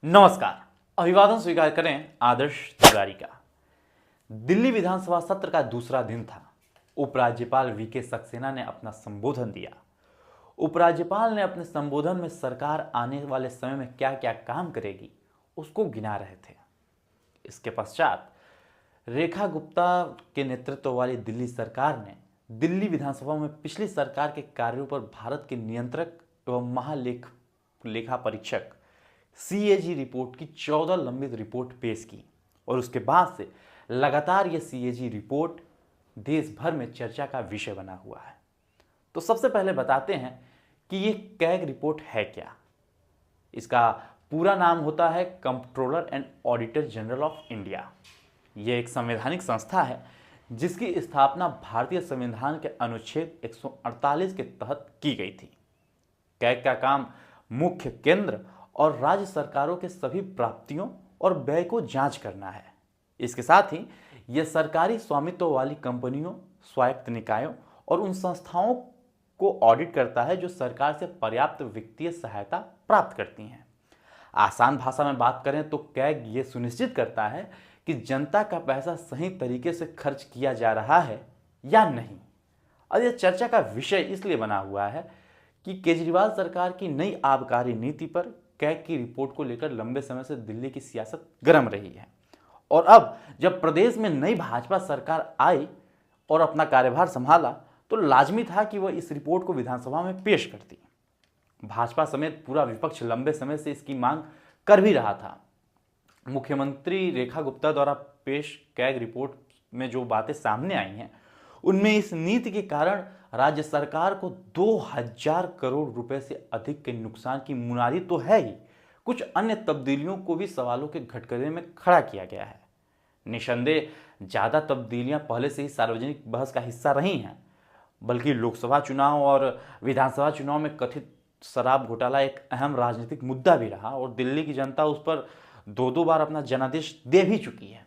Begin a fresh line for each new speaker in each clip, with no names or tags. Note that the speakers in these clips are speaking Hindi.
नमस्कार। अभिवादन स्वीकार करें आदर्श तिवारी का। दिल्ली विधानसभा सत्र का दूसरा दिन था। उपराज्यपाल वीके सक्सेना ने अपना संबोधन दिया। उपराज्यपाल ने अपने संबोधन में सरकार आने वाले समय में क्या क्या काम करेगी उसको गिना रहे थे। इसके पश्चात रेखा गुप्ता के नेतृत्व वाली दिल्ली सरकार ने दिल्ली विधानसभा में पिछली सरकार के कार्यों पर भारत के नियंत्रक एवं लेखा परीक्षक सीएजी रिपोर्ट की 14 लंबित रिपोर्ट पेश की और उसके बाद से लगातार यह सीएजी रिपोर्ट देश भर में चर्चा का विषय बना हुआ है। तो सबसे पहले बताते हैं कि ये कैग रिपोर्ट है क्या। इसका पूरा नाम होता है comptroller and auditor general of India. यह एक संवैधानिक संस्था है जिसकी स्थापना भारतीय संविधान के अनुच्छेद 148 के तहत की गई थी। कैग का काम मुख्य केंद्र और राज्य सरकारों के सभी प्राप्तियों और व्यय को जांच करना है। इसके साथ ही यह सरकारी स्वामित्व वाली कंपनियों, स्वायत्त निकायों और उन संस्थाओं को ऑडिट करता है जो सरकार से पर्याप्त वित्तीय सहायता प्राप्त करती हैं। आसान भाषा में बात करें तो कैग ये सुनिश्चित करता है कि जनता का पैसा सही तरीके से खर्च किया जा रहा है या नहीं। और यह चर्चा का विषय इसलिए बना हुआ है कि केजरीवाल सरकार की नई आबकारी नीति पर कैग की रिपोर्ट को लेकर लंबे समय से दिल्ली की सियासत गर्म रही है। और अब जब प्रदेश में नई भाजपा सरकार आई और अपना कार्यभार संभाला तो लाजमी था कि वह इस रिपोर्ट को विधानसभा में पेश करती। भाजपा समेत पूरा विपक्ष लंबे समय से इसकी मांग कर भी रहा था। मुख्यमंत्री रेखा गुप्ता द्वारा पेश कैग रिपोर्ट में जो बातें सामने आई हैं उनमें इस नीति के कारण राज्य सरकार को 2000 करोड़ रुपए से अधिक के नुकसान की मुनादी तो है ही, कुछ अन्य तब्दीलियों को भी सवालों के घटकरे में खड़ा किया गया है। निसंदेह ज्यादा तब्दीलियां पहले से ही सार्वजनिक बहस का हिस्सा रही हैं, बल्कि लोकसभा चुनाव और विधानसभा चुनाव में कथित शराब घोटाला एक अहम राजनीतिक मुद्दा भी रहा और दिल्ली की जनता उस पर दो बार अपना जनादेश दे भी चुकी है।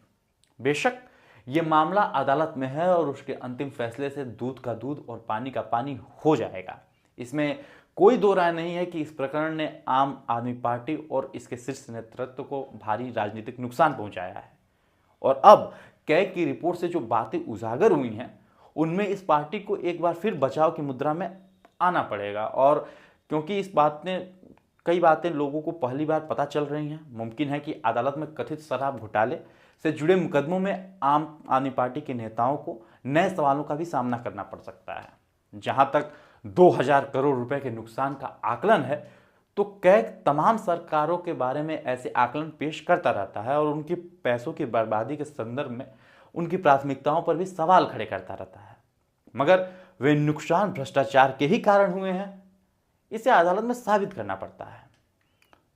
बेशक ये मामला अदालत में है और उसके अंतिम फैसले से दूध का दूध और पानी का पानी हो जाएगा। इसमें कोई दो राय नहीं है कि इस प्रकरण ने आम आदमी पार्टी और इसके शीर्ष नेतृत्व को भारी राजनीतिक नुकसान पहुंचाया है। और अब कैग की रिपोर्ट से जो बातें उजागर हुई हैं उनमें इस पार्टी को एक बार फिर बचाव की मुद्रा में आना पड़ेगा। और क्योंकि इस बात ने कई बातें लोगों को पहली बार पता चल रही हैं, मुमकिन है कि अदालत में कथित शराब घोटाले से जुड़े मुकदमों में आम आदमी पार्टी के नेताओं को नए सवालों का भी सामना करना पड़ सकता है। जहां तक 2000 करोड़ रुपए के नुकसान का आकलन है तो कैग तमाम सरकारों के बारे में ऐसे आकलन पेश करता रहता है और उनकी पैसों की बर्बादी के संदर्भ में उनकी प्राथमिकताओं पर भी सवाल खड़े करता रहता है। मगर वे नुकसान भ्रष्टाचार के ही कारण हुए हैं, इसे अदालत में साबित करना पड़ता है।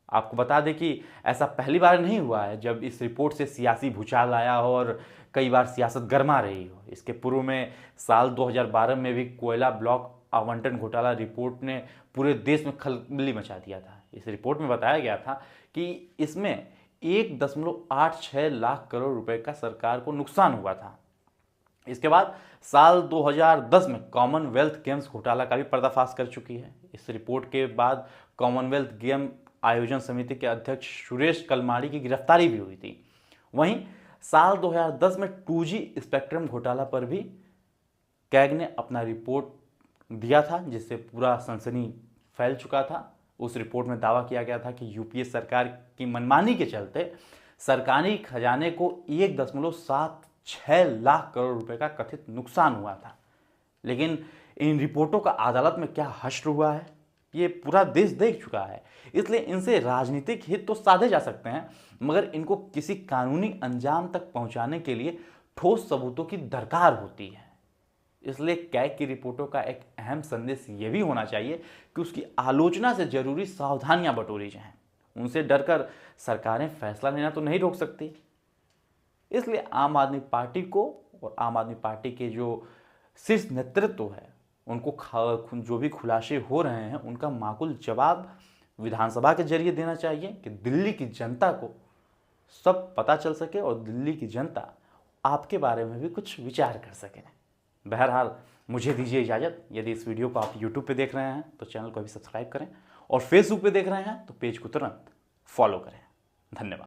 आपको बता दें कि ऐसा पहली बार नहीं हुआ है जब इस रिपोर्ट से सियासी भूचाल आया हो और कई बार सियासत गर्मा रही हो। इसके पूर्व में साल 2012 में भी कोयला ब्लॉक आवंटन घोटाला रिपोर्ट ने पूरे देश में खलबली मचा दिया था। इस रिपोर्ट में बताया गया था कि इसमें 1.86 लाख करोड़ रुपए का सरकार को नुकसान हुआ था। इसके बाद साल 2010 में कॉमनवेल्थ गेम्स घोटाला का भी पर्दाफाश कर चुकी है। इस रिपोर्ट के बाद कॉमनवेल्थ गेम आयोजन समिति के अध्यक्ष सुरेश कलमाड़ी की गिरफ्तारी भी हुई थी। वहीं साल 2010 में 2G स्पेक्ट्रम घोटाला पर भी कैग ने अपना रिपोर्ट दिया था जिससे पूरा सनसनी फैल चुका था। उस रिपोर्ट में दावा किया गया था कि यूपीए सरकार की मनमानी के चलते सरकारी खजाने को 1.76 लाख करोड़ रुपए का कथित नुकसान हुआ था। लेकिन इन रिपोर्टों का अदालत में क्या हश्र हुआ है ये पूरा देश देख चुका है। इसलिए इनसे राजनीतिक हित तो साधे जा सकते हैं, मगर इनको किसी कानूनी अंजाम तक पहुंचाने के लिए ठोस सबूतों की दरकार होती है। इसलिए कैग की रिपोर्टों का एक अहम संदेश ये भी होना चाहिए कि उसकी आलोचना से जरूरी सावधानियां बटोरी जाएं। उनसे डरकर सरकारें फैसला लेना तो नहीं रोक सकती। इसलिए आम आदमी पार्टी को और आम आदमी पार्टी के जो शीर्ष नेतृत्व है उनको जो भी खुलासे हो रहे हैं उनका माकूल जवाब विधानसभा के जरिए देना चाहिए कि दिल्ली की जनता को सब पता चल सके और दिल्ली की जनता आपके बारे में भी कुछ विचार कर सके। बहरहाल मुझे दीजिए इजाज़त। यदि इस वीडियो को आप यूट्यूब पे देख रहे हैं तो चैनल को अभी सब्सक्राइब करें और फेसबुक पे देख रहे हैं तो पेज को तुरंत फॉलो करें। धन्यवाद।